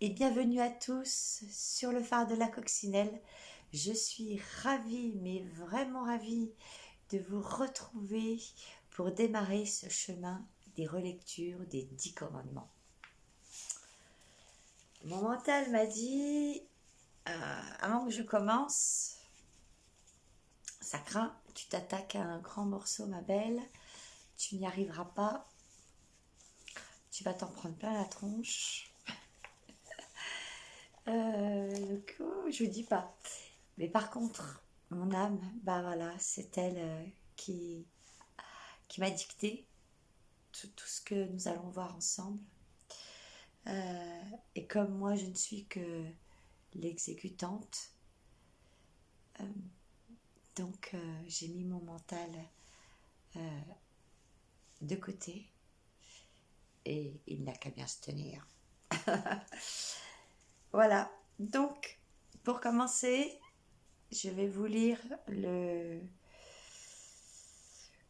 Et bienvenue à tous sur le phare de la coccinelle. Je suis ravie, mais vraiment ravie de vous retrouver pour démarrer ce chemin des relectures des 10 commandements. Mon mental m'a dit, avant que je commence, ça craint, tu t'attaques à un grand morceau ma belle, tu n'y arriveras pas, tu vas t'en prendre plein la tronche. Donc, je vous dis pas. Mais par contre, mon âme, bah voilà, c'est elle qui m'a dicté tout ce que nous allons voir ensemble. Et comme moi, je ne suis que l'exécutante, donc j'ai mis mon mental de côté et il n'a qu'à bien se tenir. Voilà, donc pour commencer, je vais vous lire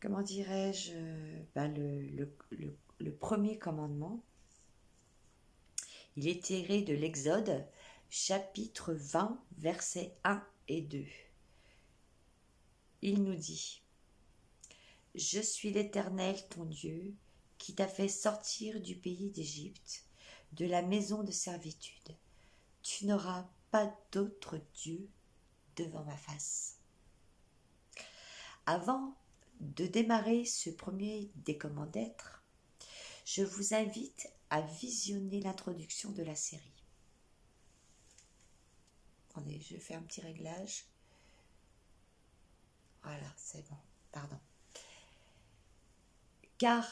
comment dirais-je, le premier commandement. Il est tiré de l'Exode, chapitre 20, versets 1 et 2. Il nous dit: Je suis l'Éternel ton Dieu, qui t'a fait sortir du pays d'Égypte, de la maison de servitude. Tu n'auras pas d'autre Dieu devant ma face. Avant de démarrer ce premier des commandes d'être, je vous invite à visionner l'introduction de la série. Attendez, je fais un petit réglage. Voilà, c'est bon, pardon. Car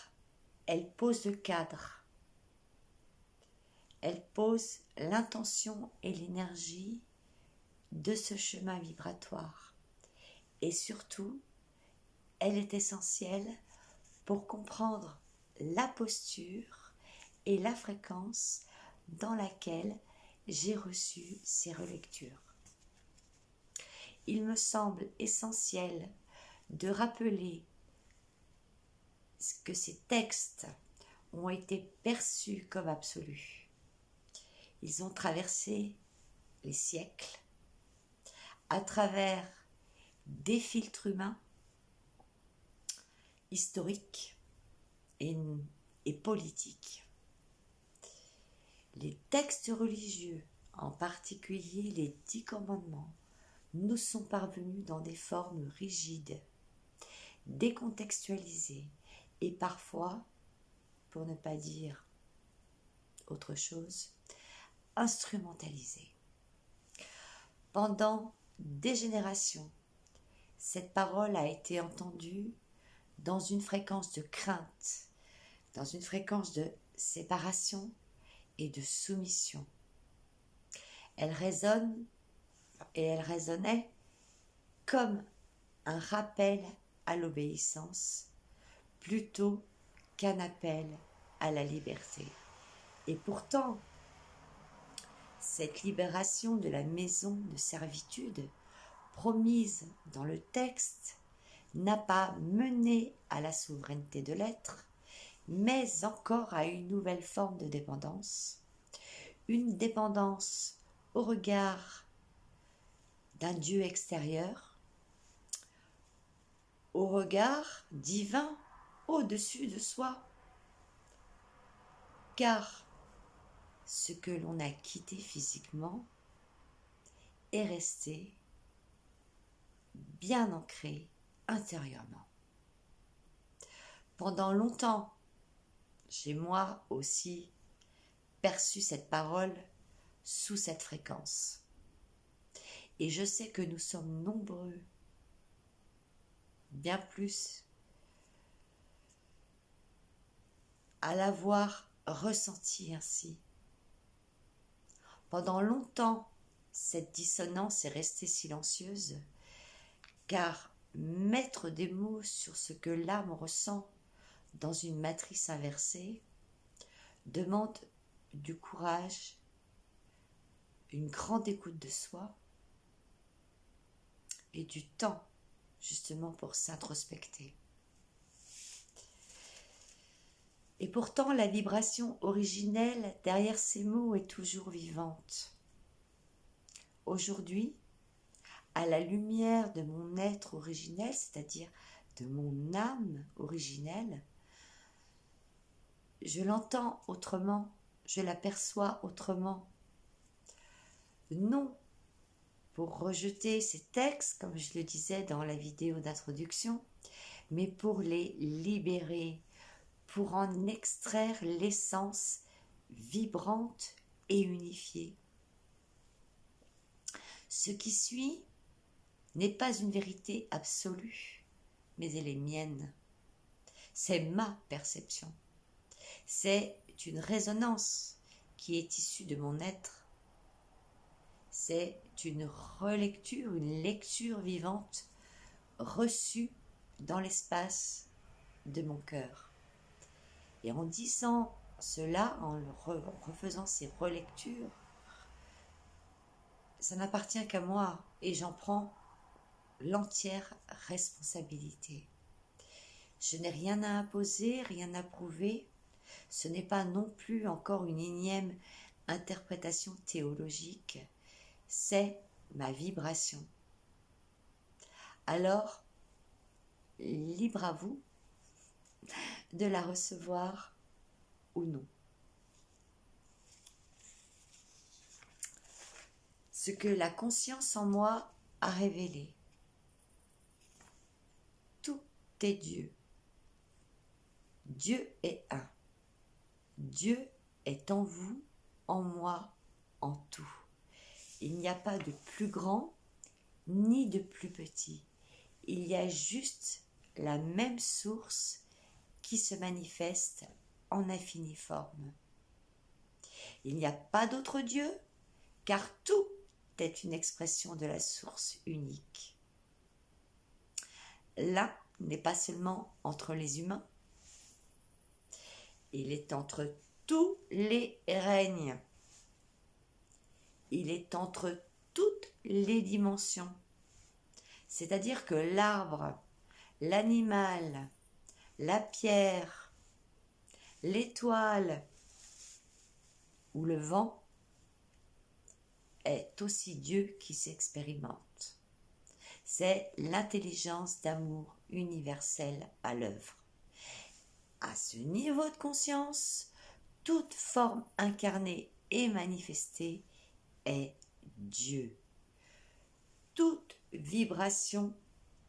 elle pose le cadre, elle pose l'intention et l'énergie de ce chemin vibratoire. Et surtout, elle est essentielle pour comprendre la posture et la fréquence dans laquelle j'ai reçu ces relectures. Il me semble essentiel de rappeler que ces textes ont été perçus comme absolus. Ils ont traversé les siècles à travers des filtres humains, historiques et politiques. Les textes religieux, en particulier les 10 commandements, nous sont parvenus dans des formes rigides, décontextualisées et parfois, pour ne pas dire autre chose, instrumentalisées. Pendant des générations, cette parole a été entendue dans une fréquence de crainte, dans une fréquence de séparation et de soumission. Elle résonne et elle résonnait comme un rappel à l'obéissance plutôt qu'un appel à la liberté. Et pourtant, cette libération de la maison de servitude promise dans le texte n'a pas mené à la souveraineté de l'être, mais encore à une nouvelle forme de dépendance, une dépendance au regard d'un Dieu extérieur, au regard divin au-dessus de soi, car ce que l'on a quitté physiquement est resté bien ancré intérieurement. Pendant longtemps, j'ai moi aussi perçu cette parole sous cette fréquence. Et je sais que nous sommes nombreux, bien plus, à l'avoir ressenti ainsi. Pendant longtemps, cette dissonance est restée silencieuse, car mettre des mots sur ce que l'âme ressent dans une matrice inversée demande du courage, une grande écoute de soi et du temps justement pour s'introspecter. Et pourtant, la vibration originelle derrière ces mots est toujours vivante. Aujourd'hui, à la lumière de mon être originel, c'est-à-dire de mon âme originelle, je l'entends autrement, je l'aperçois autrement. Non pour rejeter ces textes, comme je le disais dans la vidéo d'introduction, mais pour les libérer, pour en extraire l'essence vibrante et unifiée. Ce qui suit n'est pas une vérité absolue, mais elle est mienne. C'est ma perception. C'est une résonance qui est issue de mon être. C'est une relecture, une lecture vivante reçue dans l'espace de mon cœur. Et en disant cela, en refaisant ces relectures, ça n'appartient qu'à moi et j'en prends l'entière responsabilité. Je n'ai rien à imposer, rien à prouver. Ce n'est pas non plus encore une énième interprétation théologique. C'est ma vibration. Alors, libre à vous de la recevoir ou non. Ce que la conscience en moi a révélé. Tout est Dieu. Dieu est un. Dieu est en vous, en moi, en tout. Il n'y a pas de plus grand ni de plus petit. Il y a juste la même source qui se manifeste en infinie forme. Il n'y a pas d'autre Dieu, car tout est une expression de la source unique. L'un n'est pas seulement entre les humains, il est entre tous les règnes. Il est entre toutes les dimensions. C'est-à-dire que l'arbre, l'animal, la pierre, l'étoile ou le vent est aussi Dieu qui s'expérimente. C'est l'intelligence d'amour universelle à l'œuvre. À ce niveau de conscience, toute forme incarnée et manifestée est Dieu. Toute vibration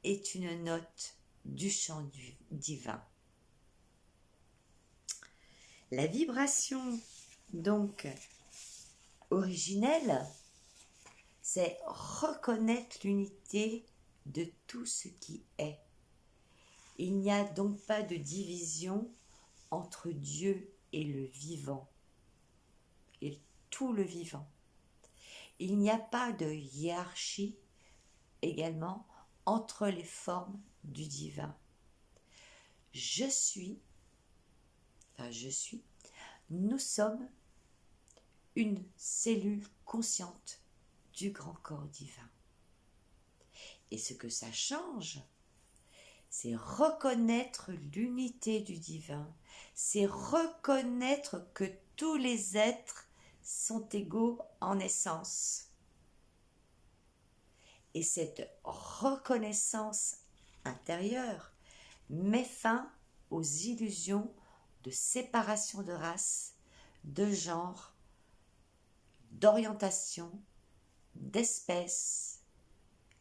est une note du chant divin. La vibration, donc, originelle, c'est reconnaître l'unité de tout ce qui est. Il n'y a donc pas de division entre Dieu et le vivant, et tout le vivant. Il n'y a pas de hiérarchie également entre les formes du divin. Je suis, nous sommes une cellule consciente du grand corps divin. Et ce que ça change, c'est reconnaître l'unité du divin, c'est reconnaître que tous les êtres sont égaux en essence. Et cette reconnaissance intérieure met fin aux illusions de séparation de race, de genre, d'orientation, d'espèce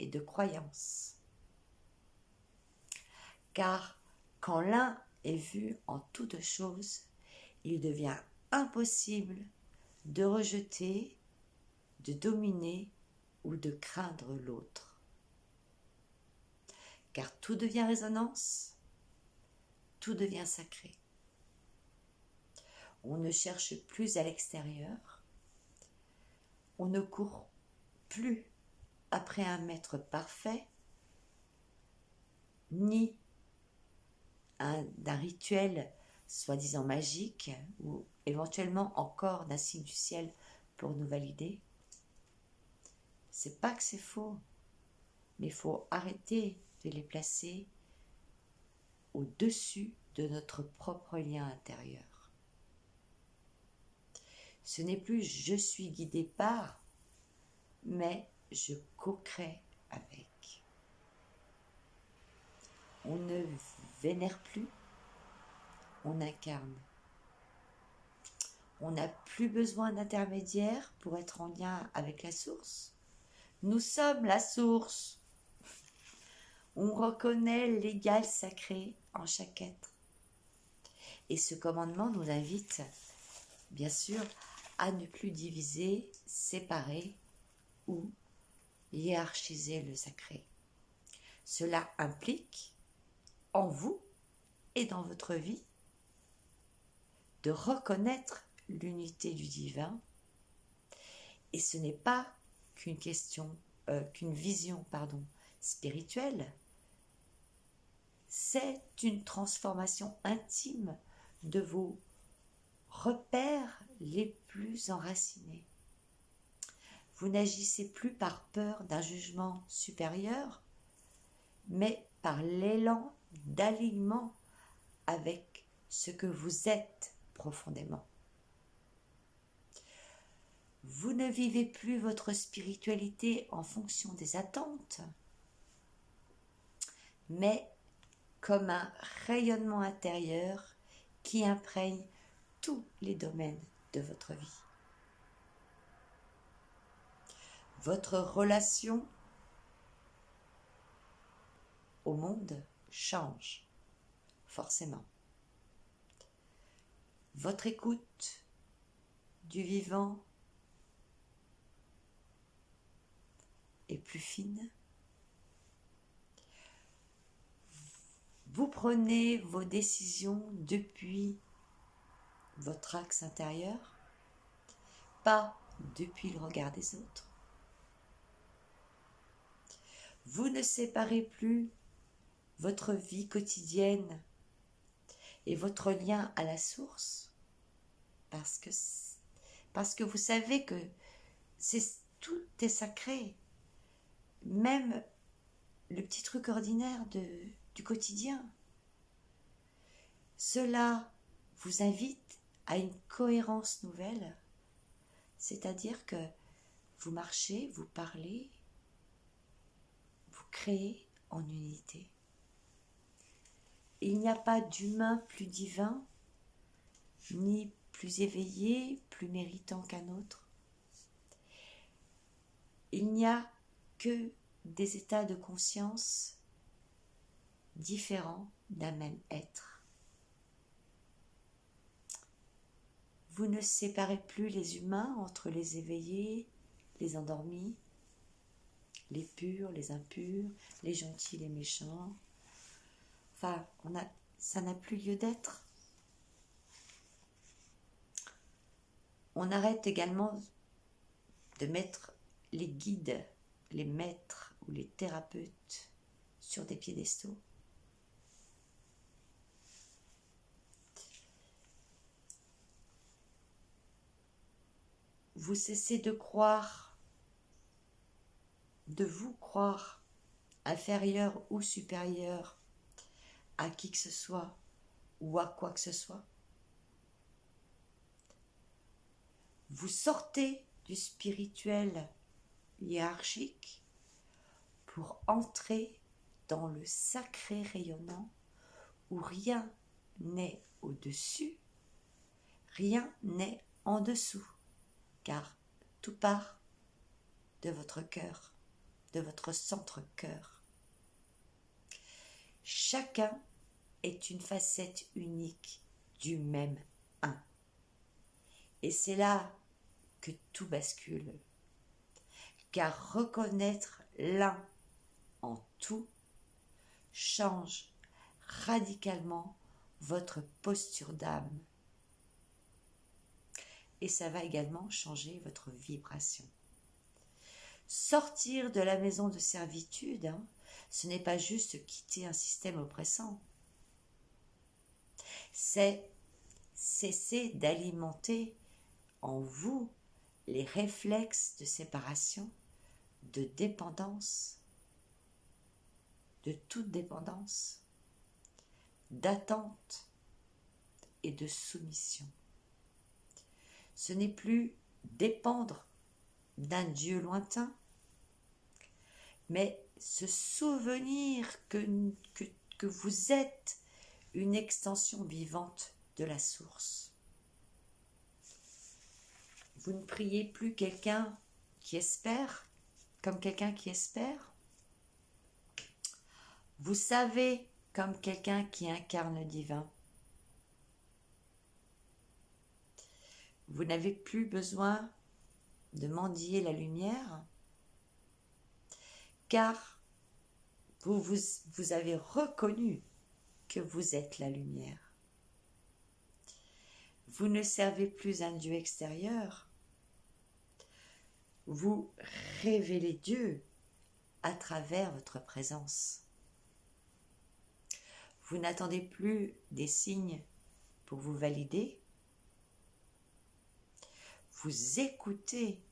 et de croyance. Car quand l'un est vu en toutes choses, il devient impossible de rejeter, de dominer ou de craindre l'autre. Car tout devient résonance, tout devient sacré. On ne cherche plus à l'extérieur, on ne court plus après un maître parfait, ni d'un rituel soi-disant magique, ou éventuellement encore d'un signe du ciel pour nous valider. C'est pas que c'est faux, mais il faut arrêter de les placer au-dessus de notre propre lien intérieur. Ce n'est plus je suis guidé par, mais je co-crée avec. On ne vénère plus, on incarne. On n'a plus besoin d'intermédiaire pour être en lien avec la source. Nous sommes la source. On reconnaît l'égal sacré en chaque être. Et ce commandement nous invite, bien sûr, à ne plus diviser, séparer ou hiérarchiser le sacré. Cela implique, en vous et dans votre vie, de reconnaître l'unité du divin. Et ce n'est pas qu'une vision spirituelle. C'est une transformation intime de vos repères les plus enracinés. Vous n'agissez plus par peur d'un jugement supérieur, mais par l'élan d'alignement avec ce que vous êtes profondément. Vous ne vivez plus votre spiritualité en fonction des attentes, mais comme un rayonnement intérieur qui imprègne tous les domaines de votre vie. Votre relation au monde change, forcément. Votre écoute du vivant est plus fine. Vous prenez vos décisions depuis votre axe intérieur, pas depuis le regard des autres. Vous ne séparez plus votre vie quotidienne et votre lien à la source parce que vous savez que tout est sacré, même le petit truc ordinaire du quotidien. Cela vous invite à une cohérence nouvelle, c'est-à-dire que vous marchez, vous parlez, vous créez en unité. Il n'y a pas d'humain plus divin, ni plus éveillé, plus méritant qu'un autre. Il n'y a que des états de conscience différents d'un même être. Vous ne séparez plus les humains entre les éveillés, les endormis, les purs, les impurs, les gentils, les méchants. Enfin, ça n'a plus lieu d'être. On arrête également de mettre les guides, les maîtres ou les thérapeutes sur des piédestaux. Vous cessez de vous croire inférieur ou supérieur à qui que ce soit ou à quoi que ce soit. Vous sortez du spirituel hiérarchique pour entrer dans le sacré rayonnant où rien n'est au-dessus, rien n'est en dessous, car tout part de votre cœur, de votre centre-cœur. Chacun est une facette unique du même un. Et c'est là que tout bascule. Car reconnaître l'un en tout change radicalement votre posture d'âme. Et ça va également changer votre vibration. Sortir de la maison de servitude, ce n'est pas juste quitter un système oppressant. C'est cesser d'alimenter en vous les réflexes de séparation, de dépendance, de toute dépendance, d'attente et de soumission. Ce n'est plus dépendre d'un Dieu lointain, mais se souvenir que vous êtes une extension vivante de la source. Vous ne priez plus quelqu'un qui espère, comme quelqu'un qui espère. Vous savez comme quelqu'un qui incarne le divin. Vous n'avez plus besoin de mendier la lumière, car vous avez reconnu que vous êtes la lumière. Vous ne servez plus un Dieu extérieur. Vous révélez Dieu à travers votre présence. Vous n'attendez plus des signes pour vous valider. Vous écoutez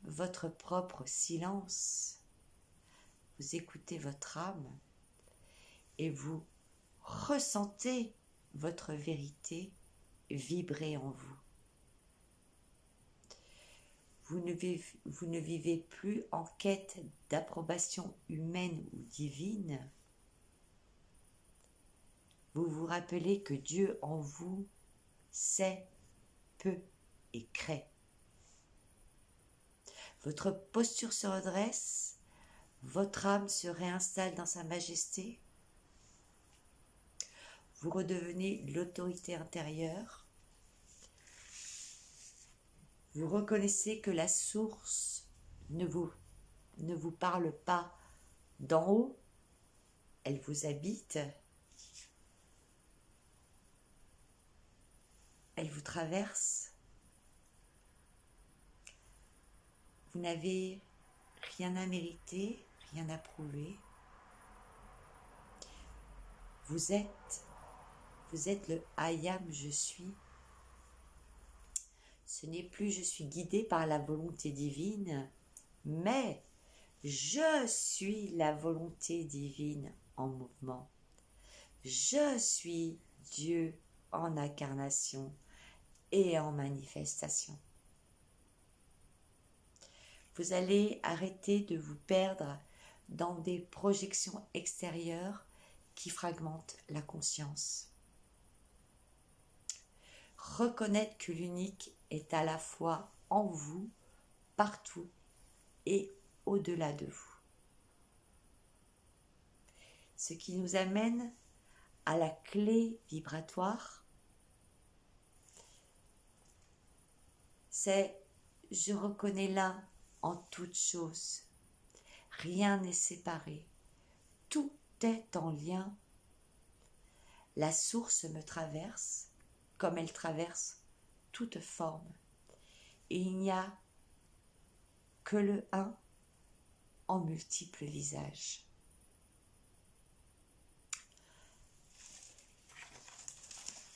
votre propre silence. Vous écoutez votre âme et vous ressentez votre vérité vibrer en vous. Vous ne vivez plus en quête d'approbation humaine ou divine. Vous vous rappelez que Dieu en vous sait, peut et crée. Votre posture se redresse, votre âme se réinstalle dans sa majesté. Vous redevenez l'autorité intérieure. Vous reconnaissez que la source ne vous parle pas d'en haut, elle vous habite. Elle vous traverse. Vous n'avez rien à mériter, rien à prouver. Vous êtes le I am, je suis. Ce n'est plus je suis guidé par la volonté divine, mais je suis la volonté divine en mouvement. Je suis Dieu en incarnation et en manifestation. Vous allez arrêter de vous perdre dans des projections extérieures qui fragmentent la conscience. Reconnaître que l'unique est à la fois en vous, partout et au-delà de vous. Ce qui nous amène à la clé vibratoire, c'est « je reconnais l'un en toute chose ». Rien n'est séparé, tout est en lien. La source me traverse comme elle traverse toute forme. Et il n'y a que le un en multiples visages.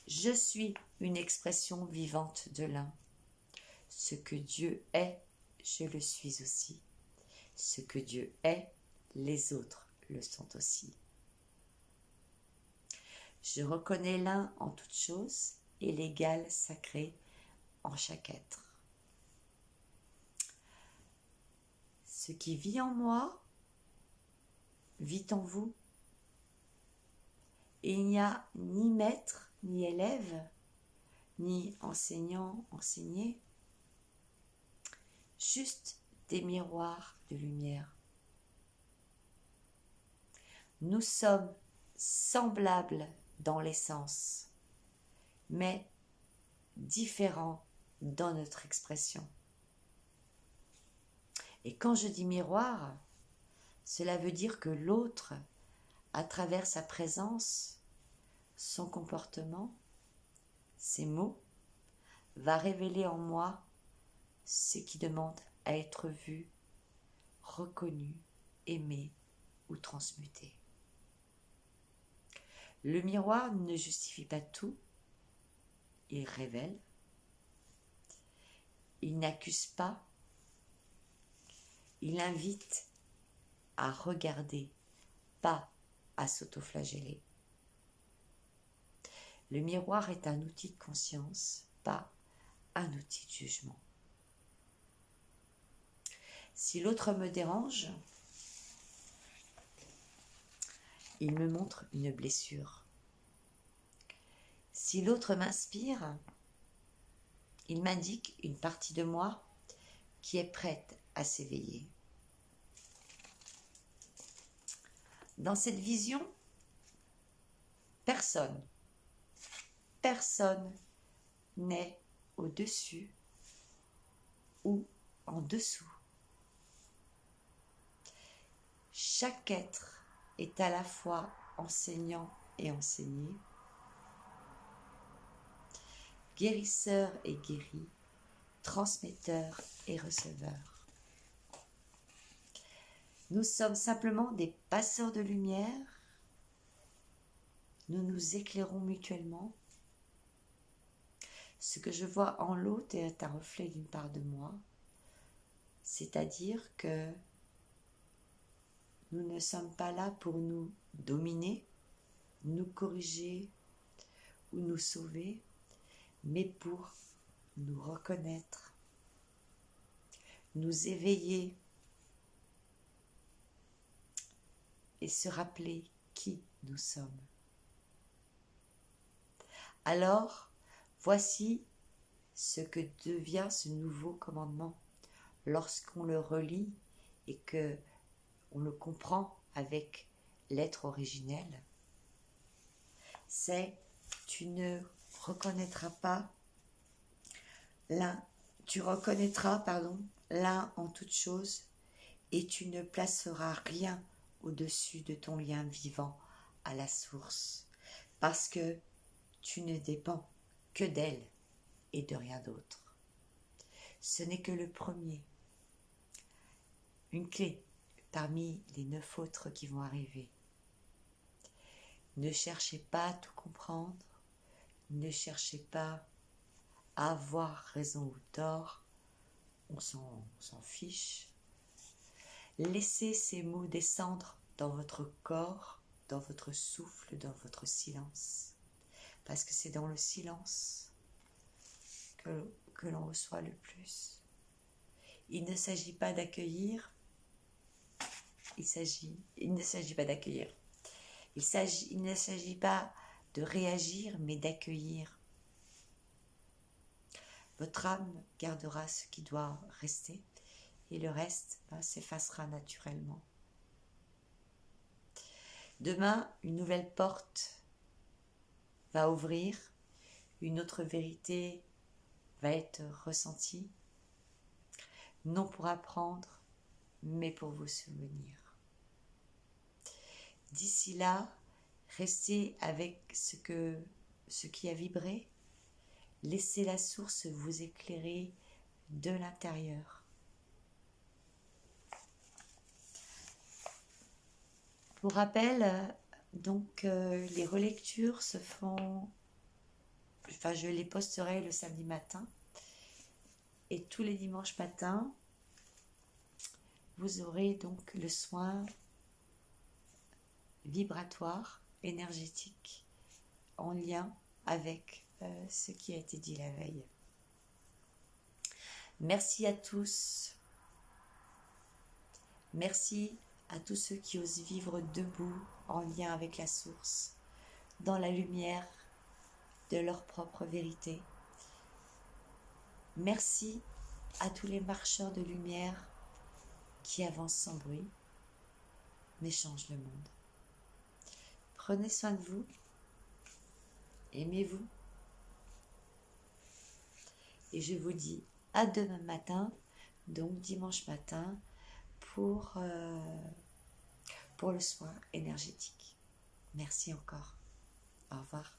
Je suis une expression vivante de l'un. Ce que Dieu est, je le suis aussi. Ce que Dieu est, les autres le sont aussi. Je reconnais l'un en toute chose et l'égal sacré en chaque être. Ce qui vit en moi vit en vous. Et il n'y a ni maître, ni élève, ni enseignant, enseigné, juste des miroirs de lumière. Nous sommes semblables dans l'essence, mais différents dans notre expression. Et quand je dis miroir, cela veut dire que l'autre, à travers sa présence, son comportement, ses mots, va révéler en moi ce qui demande à être vu, reconnu, aimé ou transmuté. Le miroir ne justifie pas tout, il révèle, il n'accuse pas, il invite à regarder, pas à s'autoflageller. Le miroir est un outil de conscience, pas un outil de jugement. Si l'autre me dérange, il me montre une blessure. Si l'autre m'inspire, il m'indique une partie de moi qui est prête à s'éveiller. Dans cette vision, personne n'est au-dessus ou en dessous. Chaque être est à la fois enseignant et enseigné, guérisseur et guéri, transmetteur et receveur. Nous sommes simplement des passeurs de lumière. Nous nous éclairons mutuellement. Ce que je vois en l'autre est un reflet d'une part de moi, c'est-à-dire que nous ne sommes pas là pour nous dominer, nous corriger ou nous sauver, mais pour nous reconnaître, nous éveiller et se rappeler qui nous sommes. Alors, voici ce que devient ce nouveau commandement lorsqu'on le relit et que on le comprend avec l'être originel. C'est tu reconnaîtras l'un en toute chose et tu ne placeras rien au-dessus de ton lien vivant à la source parce que tu ne dépends que d'elle et de rien d'autre. Ce n'est que le premier, une clé parmi les 9 autres qui vont arriver. Ne cherchez pas à tout comprendre, ne cherchez pas à avoir raison ou tort, on s'en fiche. Laissez ces mots descendre dans votre corps, dans votre souffle, dans votre silence. Parce que c'est dans le silence que l'on reçoit le plus. Il ne s'agit pas d'accueillir. Il ne s'agit pas d'accueillir. Il ne s'agit pas de réagir, mais d'accueillir. Votre âme gardera ce qui doit rester et le reste s'effacera naturellement. Demain, une nouvelle porte va ouvrir, une autre vérité va être ressentie, non pour apprendre, mais pour vous souvenir. D'ici là, restez avec ce qui a vibré, laissez la source vous éclairer de l'intérieur. Pour rappel, les relectures se font, je les posterai le samedi matin et tous les dimanches matins, vous aurez donc le soin vibratoire, énergétique, en lien avec ce qui a été dit la veille. Merci à tous. Merci à tous ceux qui osent vivre debout en lien avec la source, dans la lumière de leur propre vérité. Merci à tous les marcheurs de lumière qui avancent sans bruit, mais changent le monde. Prenez soin de vous, aimez-vous, et je vous dis à demain matin, donc dimanche matin, pour le soin énergétique. Merci encore. Au revoir.